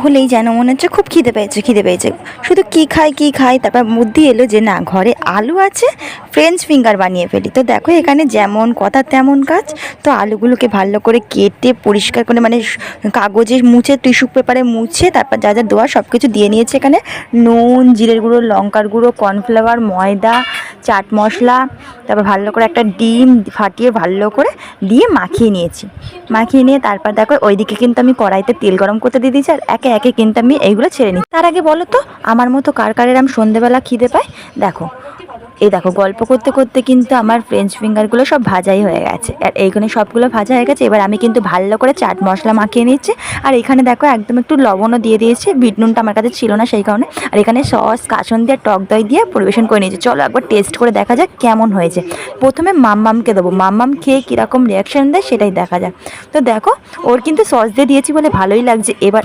হলেই যেন মনে হচ্ছে খুব খিদে পেয়েছে খিদে পেয়েছে, শুধু কী খাই। তারপর বুদ্ধি এলো যে না, ঘরে আলু আছে, ফ্রেঞ্চ ফিঙ্গার বানিয়ে ফেলি। তো দেখো এখানে যেমন কথা তেমন কাজ। তো আলুগুলোকে ভালো করে কেটে পরিষ্কার করে, মানে কাগজে মুছে, টিস্যু পেপারে মুছে, তারপর যা যা দেওয়া সব কিছু দিয়ে নিয়েছে। এখানে নুন, জিরের গুঁড়ো, লঙ্কার গুঁড়ো, কর্নফ্লাওয়ার, ময়দা, চাট মশলা, তারপর ভালো করে একটা ডিম ফাটিয়ে ভালো করে দিয়ে মাখিয়ে নিয়েছি। মাখিয়ে নিয়ে তারপর দেখো ওইদিকে কিন্তু আমি কড়াইতে তেল গরম করতে দিয়ে দিয়েছি, আর একে একে কিন্তু আমি এইগুলো ছেড়ে নিই। তার আগে বলো তো, আমার মতো কার কার এরম সন্ধেবেলা খিদে পায়? দেখো, এই দেখো গল্প করতে করতে কিন্তু আমার ফ্রেঞ্চ ফিঙ্গারগুলো সব ভাজাই হয়ে গেছে, আর এইখানে সবগুলো ভাজা হয়ে গেছে। এবার আমি কিন্তু ভালো করে চাট মশলা মাখিয়ে নিচ্ছি। আর এখানে দেখো একদম একটু লবণও দিয়ে দিয়েছি, বিট নুনটা আমার কাছে ছিল না সেই কারণে। আর এখানে সস, কাসুন্দি আর টক দই দিয়ে পরিবেশন করে নিয়েছি। চলো একবার টেস্ট করে দেখা যাক কেমন হয়েছে। প্রথমে মাম্মামকে দেবো, মাম্মাম খেয়ে কীরকম রিয়াকশান দেয় সেটাই দেখা যাক। তো দেখো, ওর কিন্তু সস দিয়ে দিয়েছি বলে ভালোই লাগছে। এবার